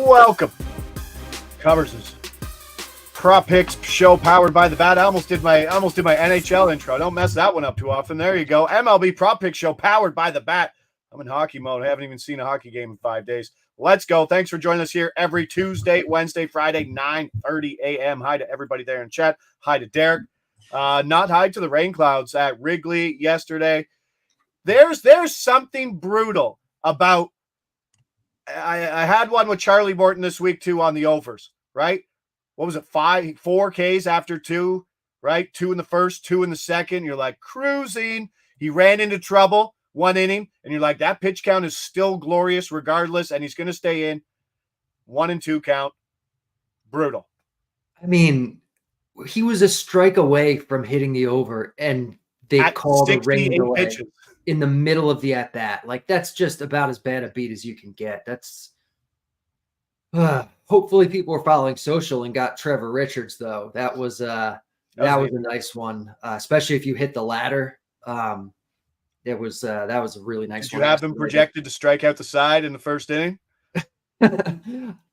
Welcome. Covers' Prop Picks show powered by the Bat. I almost did my NHL intro. Don't mess that one up too often. There you go. MLB Prop Picks show powered by the Bat. I'm in hockey mode. I haven't even seen a hockey game in 5 days. Let's go. Thanks for joining us here every Tuesday, Wednesday, Friday, 9:30 a.m. Hi to everybody there in chat. Hi to Derek. Not hi to the rain clouds at Wrigley yesterday. There's something brutal about. I had one with Charlie Morton this week too on the overs, right? What was it? 4 Ks after 2, right? 2 in the first, 2 in the second. You're like cruising. He ran into trouble 1 inning, and you're like, that pitch count is still glorious regardless, and he's going to stay in. 1 and 2 count. Brutal. I mean, he was a strike away from hitting the over, and they called the rain delay pitches in the middle of the at-bat. Like, that's just about as bad a beat as you can get. That's hopefully people were following social and got Trevor Richards, though. That was a nice one, especially if you hit the ladder. That was a really nice one. Did you have him projected to strike out the side in the first inning?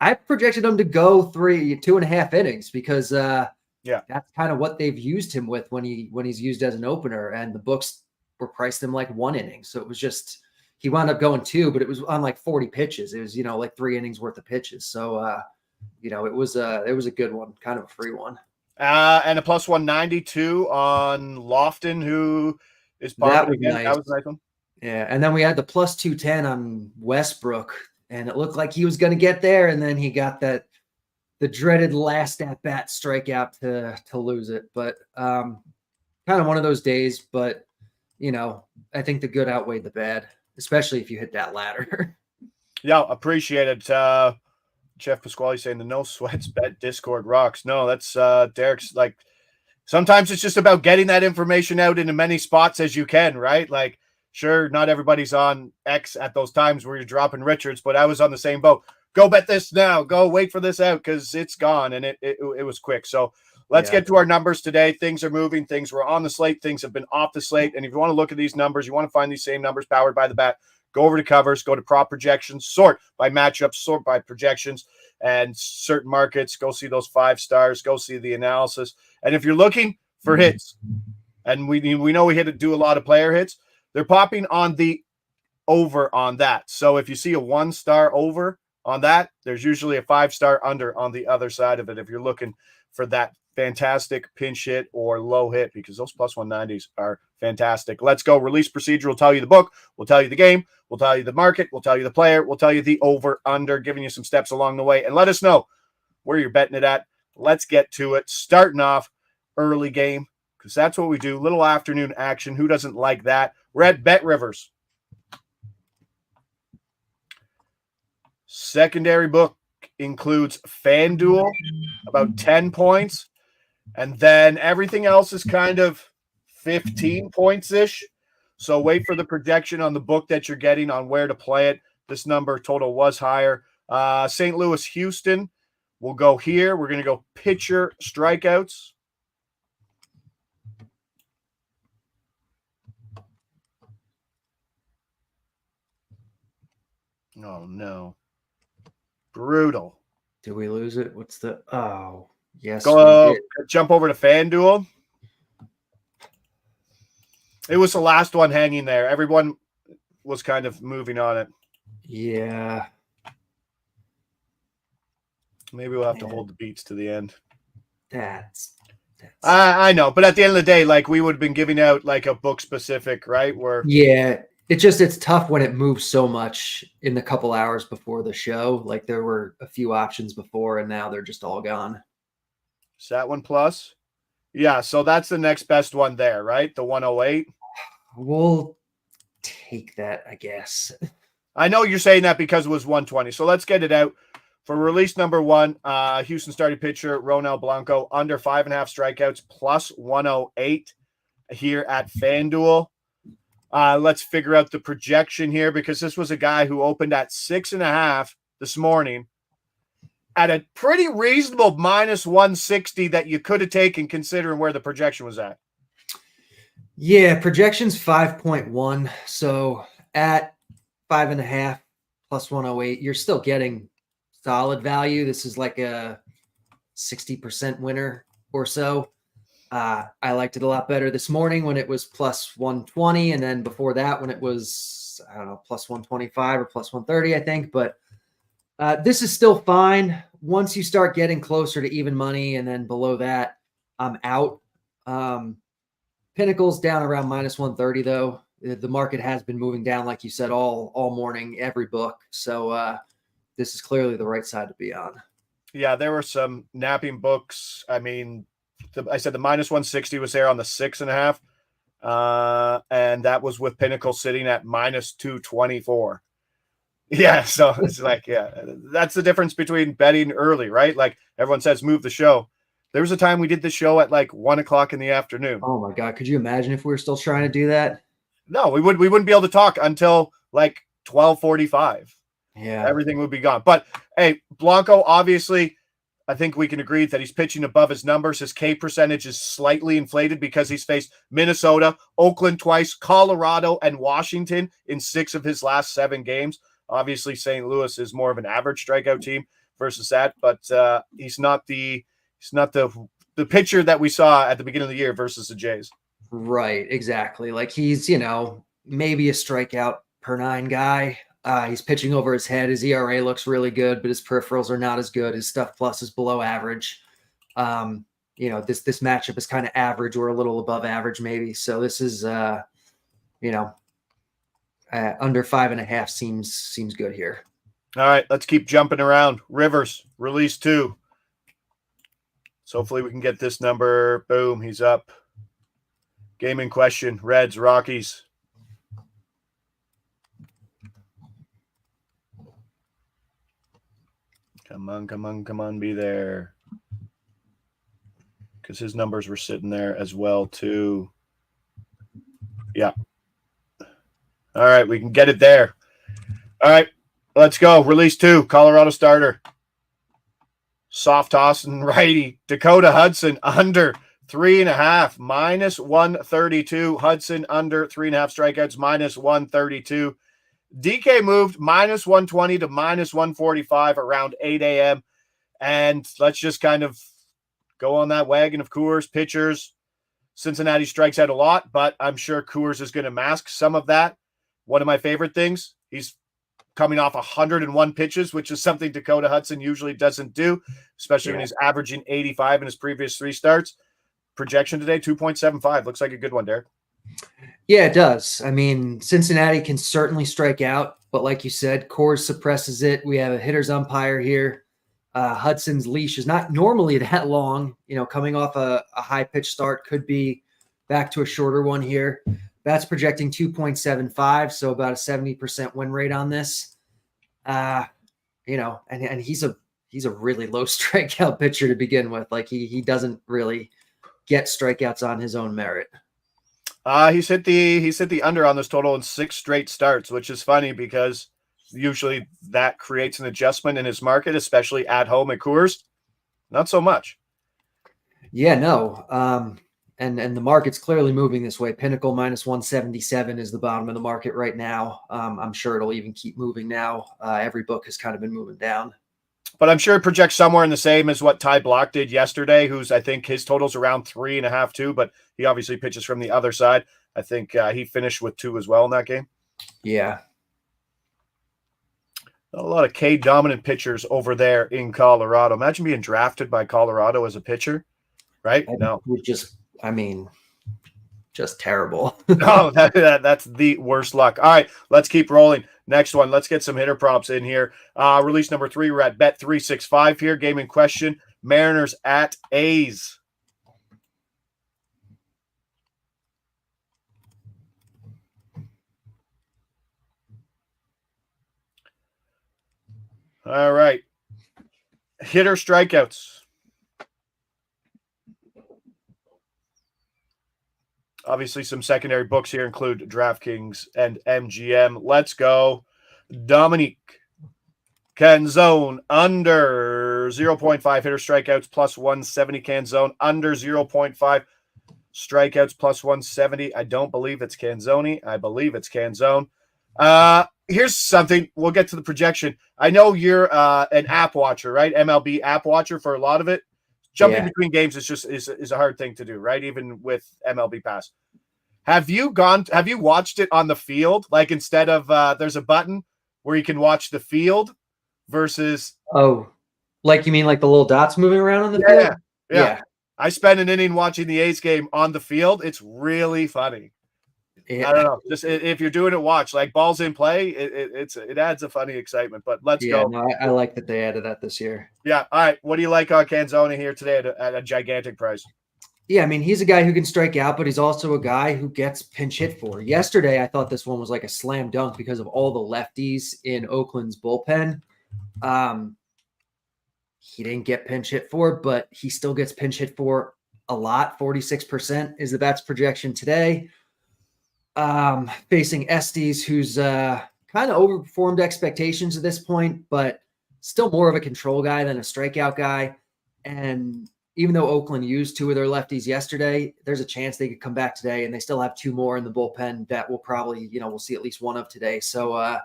I projected him to go 2.5 innings because that's kind of what they've used him with when he's used as an opener, and the books were priced him like 1 inning. So it was just, he wound up going 2, but it was on like 40 pitches. It was, like 3 innings worth of pitches. So, it was a good one, kind of a free one. And a plus 192 on Lofton, who is that was again. Nice. That was a nice one. Yeah. And then we had the plus 210 on Westbrook, and it looked like he was going to get there. And then he got the dreaded last at bat strikeout to lose it. But, kind of one of those days, but I think the good outweighed the bad, especially if you hit that ladder. Yeah, appreciate it. Jeff Pasquale saying the no sweats bet Discord rocks. No, that's Derek's. Like, sometimes it's just about getting that information out in as many spots as you can, right? Like, sure, not everybody's on X at those times where you're dropping Richards, but I was on the same boat. Go bet this now. Go wait for this out because it's gone, and it was quick. So let's get to our numbers today. Things are moving. Things were on the slate. Things have been off the slate. And if you want to look at these numbers, you want to find these same numbers powered by the Bat, go over to covers, go to prop projections, sort by matchups, sort by projections, and certain markets. Go see those 5 stars. Go see the analysis. And if you're looking for hits, and we know we do a lot of player hits, they're popping on the over on that. So if you see a 1-star over on that, there's usually a 5-star under on the other side of it if you're looking for that fantastic pinch hit or low hit, because those plus 190s are fantastic. Let's go. Release procedure will tell you the book, we'll tell you the game, we'll tell you the market, we'll tell you the player, we'll tell you the over under, giving you some steps along the way, and let us know where you're betting it at. Let's get to it. Starting off early game, because that's what we do. Little afternoon action. Who doesn't like that? We're at Bet Rivers. Secondary book includes FanDuel, about 10 points. And then everything else is kind of 15 points-ish. So wait for the projection on the book that you're getting on where to play it. This number total was higher. St. Louis, Houston. We'll go here. We're going to go pitcher strikeouts. Oh, no. Brutal. Did we lose it? What's the – oh, yes. Jump over to FanDuel. It was the last one hanging there. Everyone was kind of moving on it. Yeah. Maybe we'll have to hold the beats to the end. That's I know, but at the end of the day, like, we would have been giving out like a book specific, right? It's tough when it moves so much in the couple hours before the show. Like, there were a few options before, and now they're just all gone. Is that one plus? Yeah, so that's the next best one there, right? The 108. We'll take that, I guess. I know you're saying that because it was 120. So let's get it out. For release number 1, Houston starting pitcher Ronell Blanco, under 5.5 strikeouts, plus 108 here at FanDuel. Let's figure out the projection here, because this was a guy who opened at 6.5 this morning at a pretty reasonable minus 160 that you could have taken considering where the projection was at. Yeah, projection's 5.1. So at 5.5 plus 108, you're still getting solid value. This is like a 60% winner or so. I liked it a lot better this morning when it was plus 120. And then before that, when it was, I don't know, plus 125 or plus 130, I think. But this is still fine. Once you start getting closer to even money and then below that, I'm out. Pinnacle's down around minus 130, though. The market has been moving down, like you said, all morning, every book. So this is clearly the right side to be on. Yeah, there were some napping books. I mean, I said the minus 160 was there on the 6.5. And that was with Pinnacle sitting at minus 224. Yeah, so it's like, yeah, that's the difference between betting early, right? Like everyone says, move the show. There was a time we did the show at like 1 o'clock in the afternoon. Oh my God. Could you imagine if we were still trying to do that? No, we wouldn't be able to talk until like 12:45. Yeah. Everything would be gone. But hey, Blanco, obviously, I think we can agree that he's pitching above his numbers. His K percentage is slightly inflated because he's faced Minnesota, Oakland twice, Colorado, and Washington in 6 of his last 7 games. Obviously, St. Louis is more of an average strikeout team versus that, but he's not the pitcher that we saw at the beginning of the year versus the Jays. Right, exactly. Like he's, maybe a strikeout per 9 guy. He's pitching over his head. His ERA looks really good, but his peripherals are not as good. His stuff plus is below average. This matchup is kind of average or a little above average maybe. So this is, under 5.5 seems good here. All right, let's keep jumping around. Rivers, release 2. So hopefully we can get this number. Boom, he's up. Game in question, Reds, Rockies. Come on, be there. Because his numbers were sitting there as well, too. Yeah. All right, we can get it there. All right, let's go. Release 2, Colorado starter. Soft toss and righty. Dakota Hudson under 3.5, minus 132. Hudson under 3.5 strikeouts, minus 132. DK moved minus 120 to minus 145 around 8 a.m. And let's just kind of go on that wagon of Coors pitchers. Cincinnati strikes out a lot, but I'm sure Coors is going to mask some of that. One of my favorite things, he's coming off 101 pitches, which is something Dakota Hudson usually doesn't do, especially when he's averaging 85 in his previous 3 starts. Projection today, 2.75. Looks like a good one, Derek. Yeah, it does. I mean, Cincinnati can certainly strike out, but like you said, Coors suppresses it. We have a hitter's umpire here. Hudson's leash is not normally that long. Coming off a high pitch start, could be back to a shorter one here. That's projecting 2.75, so about a 70% win rate on this. And he's a really low strikeout pitcher to begin with. Like he doesn't really get strikeouts on his own merit. He's hit the under on this total in 6 straight starts, which is funny because usually that creates an adjustment in his market, especially at home at Coors. Not so much. Yeah, no. And the market's clearly moving this way. Pinnacle minus 177 is the bottom of the market right now. I'm sure it'll even keep moving now. Every book has kind of been moving down. But I'm sure it projects somewhere in the same as what Ty Block did yesterday, who's, I think, his total's around 3.5 too, but he obviously pitches from the other side. I think he finished with 2 as well in that game. Yeah. A lot of K-dominant pitchers over there in Colorado. Imagine being drafted by Colorado as a pitcher, right? No. Just terrible. No, that's the worst luck. All right, let's keep rolling. Next one, let's get some hitter props in here. Release number 3, we're at Bet 365 here. Game in question, Mariners at A's. All right. Hitter strikeouts. Obviously, some secondary books here include DraftKings and MGM. Let's go. Dominic Canzone under 0.5 hitter strikeouts plus 170. Canzone under 0.5 strikeouts plus 170. I don't believe it's Canzone. I believe it's Canzone. Here's something. We'll get to the projection. I know you're an app watcher, right? MLB app watcher for a lot of it. Jumping between games is a hard thing to do, right? Even with MLB Pass. Have you watched it on the field? Like instead of there's a button where you can watch the field versus like you mean like the little dots moving around on the field? Yeah. I spent an inning watching the A's game on the field. It's really funny. Yeah. I don't know. Just if you're doing it, watch like balls in play. It adds a funny excitement. But let's go. No, I like that they added that this year. Yeah. All right. What do you like on Canzone here today at a gigantic price? Yeah, I mean, he's a guy who can strike out, but he's also a guy who gets pinch hit for. Yesterday, I thought this one was like a slam dunk because of all the lefties in Oakland's bullpen. He didn't get pinch hit for, but he still gets pinch hit for a lot. 46% is the bets projection today. Facing Estes, who's kind of overperformed expectations at this point, but still more of a control guy than a strikeout guy. And even though Oakland used 2 of their lefties yesterday, there's a chance they could come back today, and they still have 2 more in the bullpen that will probably, we'll see at least one of today. So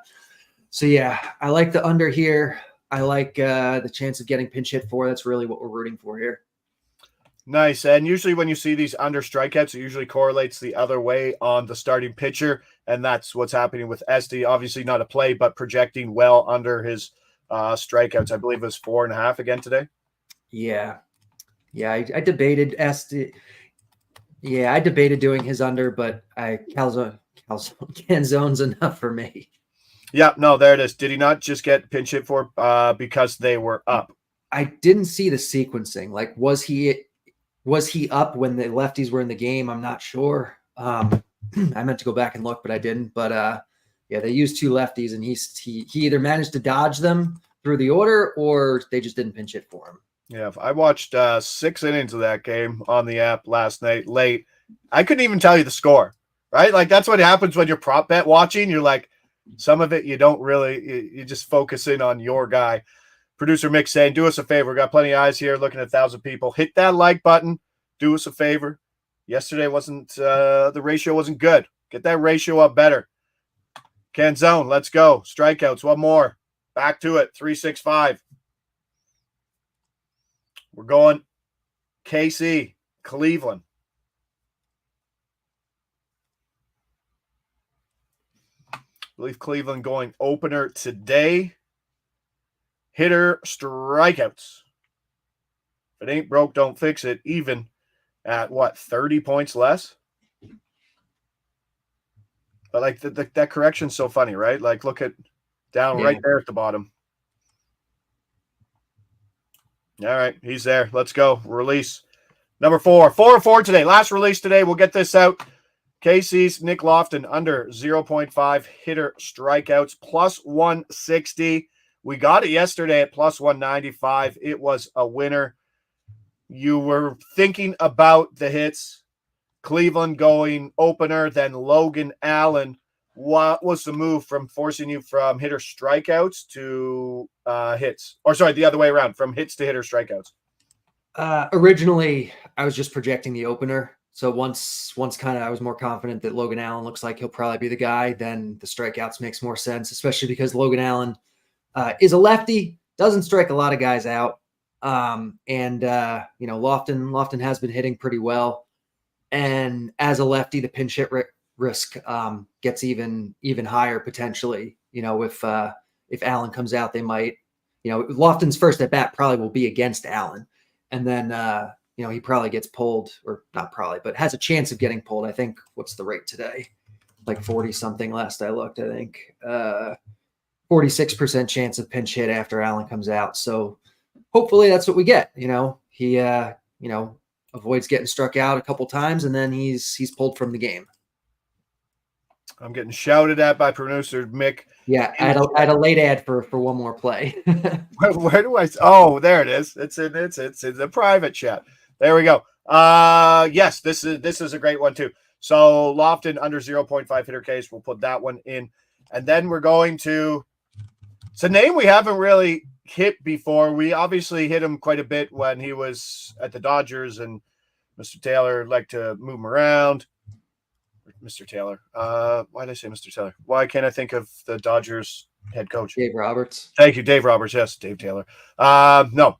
yeah, I like the under here. I like the chance of getting pinch hit for. That's really what we're rooting for here. Nice. And usually when you see these under strikeouts, it usually correlates the other way on the starting pitcher, and that's what's happening with Esty. Obviously not a play, but projecting well under his strikeouts. I believe it was 4.5 again today. Yeah. I debated Esty. Yeah, I debated doing his under, but Canzone's enough for me. Yeah, no, there it is. Did he not just get pinch hit for because they were up? I didn't see the sequencing. Like, was he up when the lefties were in the game? I'm not sure. I meant to go back and look, but I didn't. But they used 2 lefties, and he either managed to dodge them through the order, or they just didn't pinch hit for him. Yeah, I watched 6 innings of that game on the app last night late. I couldn't even tell you the score, right? Like, that's what happens when you're prop bet watching. You're like, some of it you don't really, you just focus in on your guy. Producer Mick saying, do us a favor. We've got plenty of eyes here looking at 1,000 people. Hit that like button. Do us a favor. Yesterday the ratio wasn't good. Get that ratio up better. Canzone, let's go. Strikeouts, one more. Back to it, 365. We're going KC, Cleveland. I believe Cleveland going opener today. Hitter strikeouts. If it ain't broke, don't fix it. Even at 30 points less? But like that correction's so funny, right? Like look at down right there at the bottom. All right, he's there. Let's go. Release number 4. 4-4 today. Last release today. We'll get this out. KC's Nick Lofton under 0.5 hitter strikeouts plus 160. We got it yesterday at plus 195. It was a winner. You were thinking about the hits. Cleveland going opener, then Logan Allen. What was the move from forcing you from hitter strikeouts to hits? Or sorry, the other way around, from hits to hitter strikeouts. Originally, I was just projecting the opener. So once kind of I was more confident that Logan Allen looks like he'll probably be the guy, then the strikeouts makes more sense, especially because Logan Allen is a lefty, doesn't strike a lot of guys out. Lofton has been hitting pretty well. And as a lefty, the pinch hit risk gets even higher potentially. If Allen comes out, they might, Lofton's first at bat probably will be against Allen. And then, he probably gets pulled, or not probably, but has a chance of getting pulled. I think, what's the rate today? Like 40 something last I looked, I think. 46% chance of pinch hit after Allen comes out. So hopefully that's what we get. He avoids getting struck out a couple times, and then he's pulled from the game. I'm getting shouted at by producer Mick. Yeah, I had a late ad for one more play. Where do I? Oh, there it is. It's in the private chat. There we go. Yes, this is a great one too. So Lofton under 0.5 hitter case. We'll put that one in, and then we're going to. It's a name we haven't really hit before. We obviously hit him quite a bit when he was at the Dodgers, and Mr. Taylor liked to move him around. Mr. Taylor. Why did I say Mr. Taylor? Why can't I think of the Dodgers head coach? Dave Roberts. Thank you, Dave Roberts. Yes, Dave Taylor. No.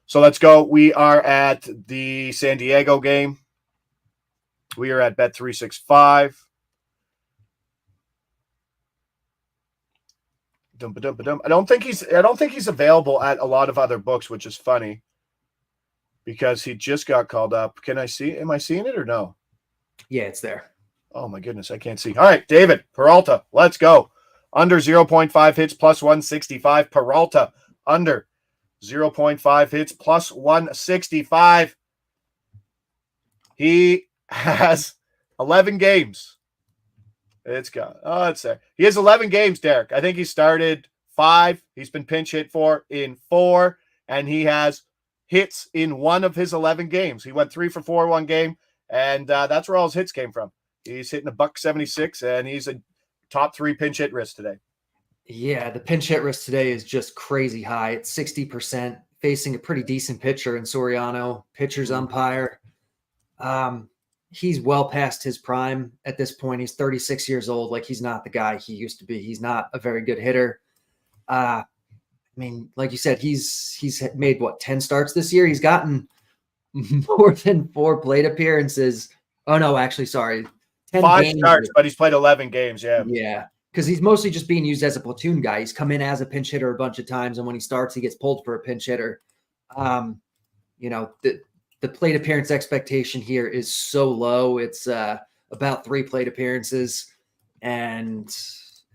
So let's go. We are at the San Diego game. We are at Bet365. I don't think he's available at a lot of other books, which is funny because he just got called up. Can I see? Am I seeing it or no? Yeah, it's there. Oh my goodness, I can't see. All right, David Peralta, let's go. Under 0.5 hits plus 165. Peralta under 0.5 hits plus 165. He has 11 games. It's got, it's there. He has 11 games, Derek. I think he started 5. He's been pinch hit for in 4, and he has hits in 1 of his 11 games. He went 3 for 4 one game, and that's where all his hits came from. He's hitting $176, and he's a top 3 pinch hit risk today. Yeah, the pinch hit risk today is just crazy high. It's 60%, facing a pretty decent pitcher in Soriano, pitcher's umpire. He's well past his prime at this point. He's 36 years old. Like, he's not the guy he used to be. He's not a very good hitter. I mean, like you said, he's made 10 starts this year. He's gotten more than 4 plate appearances. Oh no, actually, sorry. 10 5 games. starts, but he's played 11 games. Yeah. Yeah. Because he's mostly just being used as a platoon guy. He's come in as a pinch hitter a bunch of times, and when he starts, he gets pulled for a pinch hitter. The plate appearance expectation here is so low. It's about 3 plate appearances, and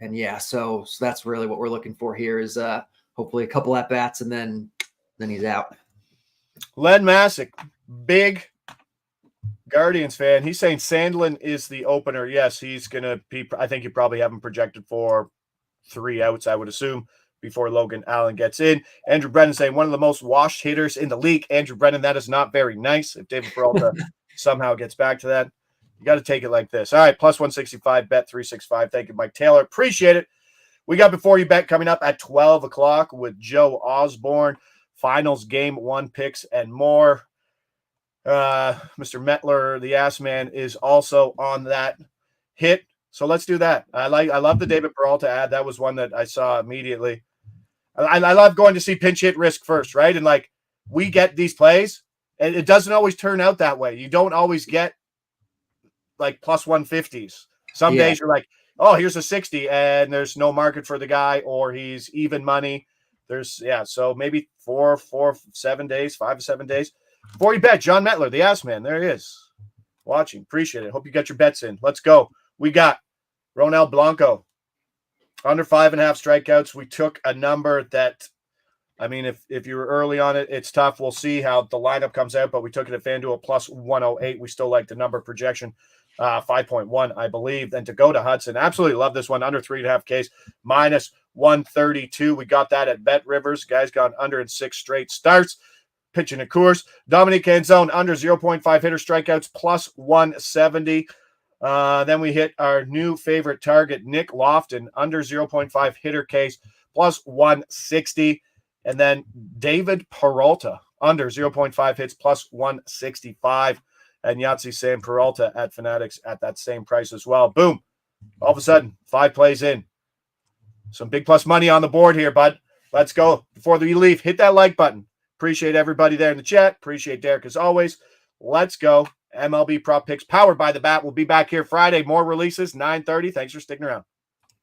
yeah, so that's really what we're looking for here is hopefully a couple at bats, and then he's out. Len Masick, big Guardians fan. He's saying Sandlin is the opener. Yes, he's going to be, I think you probably have him projected for 3 outs, I would assume, before Logan Allen gets in. Andrew Brennan saying one of the most washed hitters in the league. Andrew Brennan, that is not very nice. If David Peralta somehow gets back to that, you got to take it like this. All right, plus 165, Bet365. Thank you, Mike Taylor. Appreciate it. We got Before You Bet coming up at 12 o'clock with Joe Osborne. Finals, game 1 picks, and more. Mr. Metler, the ass man, is also on that hit. So let's do that. I love the David Peralta ad. That was one that I saw immediately. I love going to see pinch hit risk first, right? And like, we get these plays, and it doesn't always turn out that way. You don't always get like plus 150s. Some days you're like, oh, here's a 60, and there's no market for the guy, or he's even money. So maybe 5 to 7 days. Before You Bet, John Metler, the ass man. There he is. Watching. Appreciate it. Hope you got your bets in. Let's go. We got Ronell Blanco. Under 5.5 strikeouts. We took a number that, I mean, if you were early on it, it's tough. We'll see how the lineup comes out, but we took it at FanDuel plus 108. We still like the number projection. 5.1, I believe. Then Dakota Hudson. Absolutely love this one. Under 3.5 Ks. Minus 132. We got that at Bet Rivers. Guys gone under in 6 straight starts. Pitching a course. Dominic Canzone under 0.5 hitter strikeouts plus 170. Then we hit our new favorite target, Nick Lofton, under 0.5 hitter case plus 160. And then David Peralta under 0.5 hits plus 165. And Yahtzee saying Peralta at Fanatics at that same price as well. Boom. All of a sudden, 5 plays in. Some big plus money on the board here, bud. Let's go. Before we leave, hit that like button. Appreciate everybody there in the chat. Appreciate Derek as always. Let's go. MLB Prop Picks powered by The Bat. We'll be back here Friday. More releases, 9:30. Thanks for sticking around.